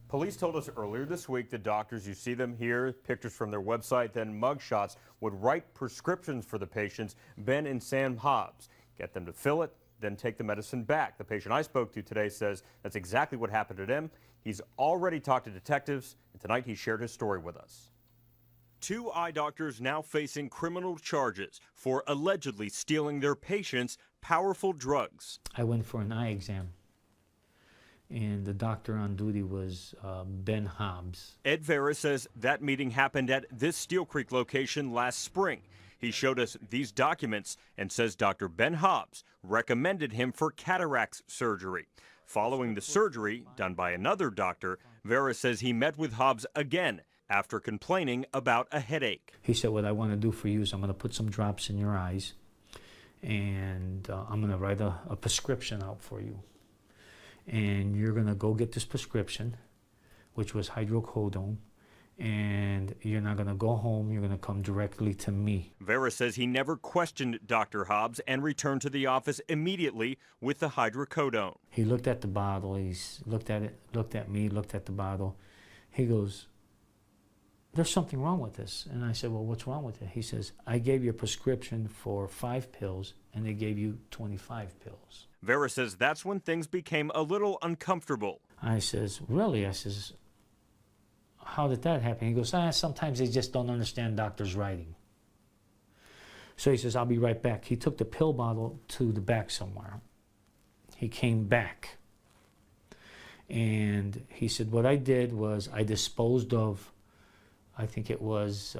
Police told us earlier this week that doctors, you see them here, pictures from their website, then mugshots, would write prescriptions for the patients, Ben and Sam Hobbs, get them to fill it, then take the medicine back. The patient I spoke to today says that's exactly what happened to him. He's already talked to detectives, and tonight he shared his story with us. Two eye doctors now facing criminal charges for allegedly stealing their patients' powerful drugs. I went for an eye exam, and the doctor on duty was Ben Hobbs. Ed Vera says that meeting happened at this Steel Creek location last spring. He showed us these documents and says Dr. Ben Hobbs recommended him for cataract surgery. Following the surgery, done by another doctor, Vera says he met with Hobbs again after complaining about a headache. He said, what I want to do for you is I'm going to put some drops in your eyes, and I'm going to write a prescription out for you. And you're going to go get this prescription, which was hydrocodone, and you're not going to go home. You're going to come directly to me. Vera says he never questioned Dr. Hobbs and returned to the office immediately with the hydrocodone. He looked at the bottle. He looked at it, looked at me, looked at the bottle. He goes, there's something wrong with this. And I said, well, what's wrong with it? He says, I gave you a prescription for 5 pills, and they gave you 25 pills. Vera says that's when things became a little uncomfortable. I says, really? I says, how did that happen? He goes, sometimes they just don't understand doctors' writing. So he says, I'll be right back. He took the pill bottle to the back somewhere. He came back. And he said, what I did was I disposed of, I think it was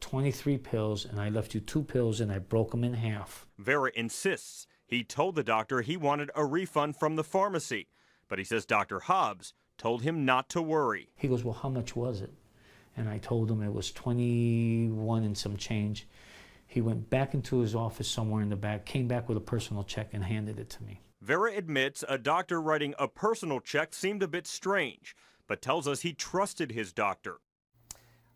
23 pills, and I left you 2 pills, and I broke them in half. Vera insists he told the doctor he wanted a refund from the pharmacy, but he says Dr. Hobbs told him not to worry. He goes, well, how much was it? And I told him it was 21 and some change. He went back into his office somewhere in the back, came back with a personal check and handed it to me. Vera admits a doctor writing a personal check seemed a bit strange, but tells us he trusted his doctor.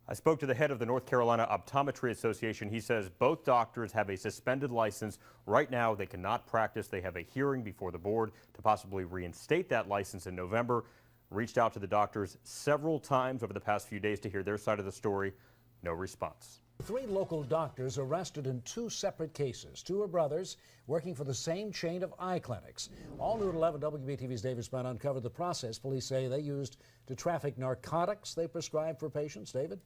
I spoke to the head of the North Carolina Optometry Association. He says both doctors have a suspended license. Right now, they cannot practice. They have a hearing before the board to possibly reinstate that license in November. Reached out to the doctors several times over the past few days to hear their side of the story. No response. 3 local doctors arrested in 2 separate cases. 2 are brothers working for the same chain of eye clinics. All new at 11, WBTV's David Spann uncovered the process police say they used to traffic narcotics they prescribed for patients. David?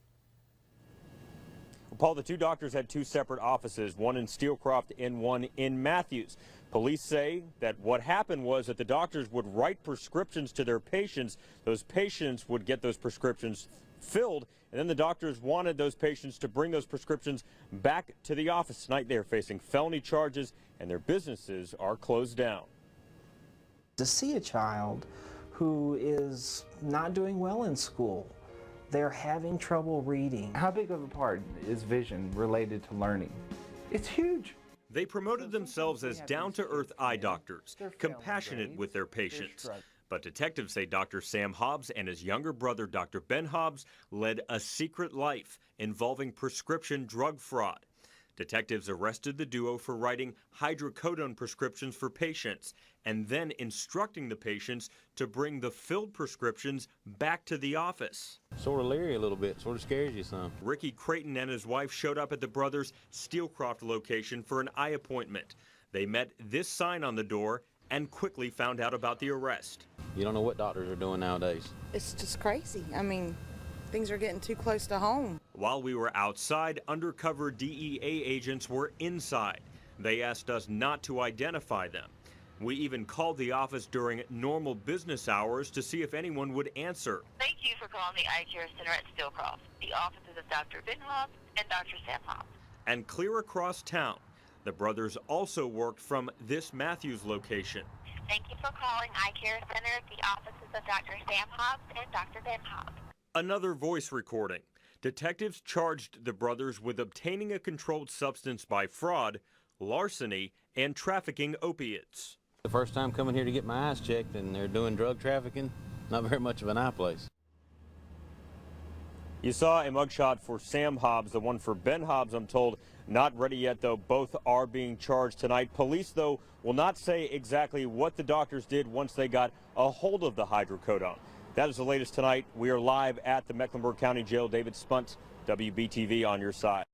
Well, Paul, the 2 doctors had 2 separate offices, one in Steelcroft and one in Matthews. Police say that what happened was that the doctors would write prescriptions to their patients. Those patients would get those prescriptions filled, and then the doctors wanted those patients to bring those prescriptions back to the office. Tonight they are facing felony charges, and their businesses are closed down. To see a child who is not doing well in school, they're having trouble reading. How big of a part is vision related to learning? It's huge. They promoted themselves as down-to-earth eye doctors, compassionate with their patients. But detectives say Dr. Sam Hobbs and his younger brother, Dr. Ben Hobbs, led a secret life involving prescription drug fraud. Detectives arrested the duo for writing hydrocodone prescriptions for patients and then instructing the patients to bring the filled prescriptions back to the office. Sort of leery a little bit, sort of scares you some. Ricky Creighton and his wife showed up at the brothers' Steelcroft location for an eye appointment. They met this sign on the door and quickly found out about the arrest. You don't know what doctors are doing nowadays. It's just crazy. I mean, things are getting too close to home. While we were outside, undercover DEA agents were inside. They asked us not to identify them. We even called the office during normal business hours to see if anyone would answer. Thank you for calling the Eye Care Center at Steelcroft. The offices of Dr. Ben Hobbs and Dr. Sam Hobbs. And clear across town, the brothers also worked from this Matthews location. Thank you for calling Eye Care Center at the offices of Dr. Sam Hobbs and Dr. Ben Hobbs. Another voice recording. Detectives charged the brothers with obtaining a controlled substance by fraud, larceny, and trafficking opiates. The first time coming here to get my eyes checked and they're doing drug trafficking, not very much of an eye place. You saw a mugshot for Sam Hobbs, the one for Ben Hobbs, I'm told, not ready yet, though. Both are being charged tonight. Police, though, will not say exactly what the doctors did once they got a hold of the hydrocodone. That is the latest tonight. We are live at the Mecklenburg County Jail. David Spunt, WBTV on your side.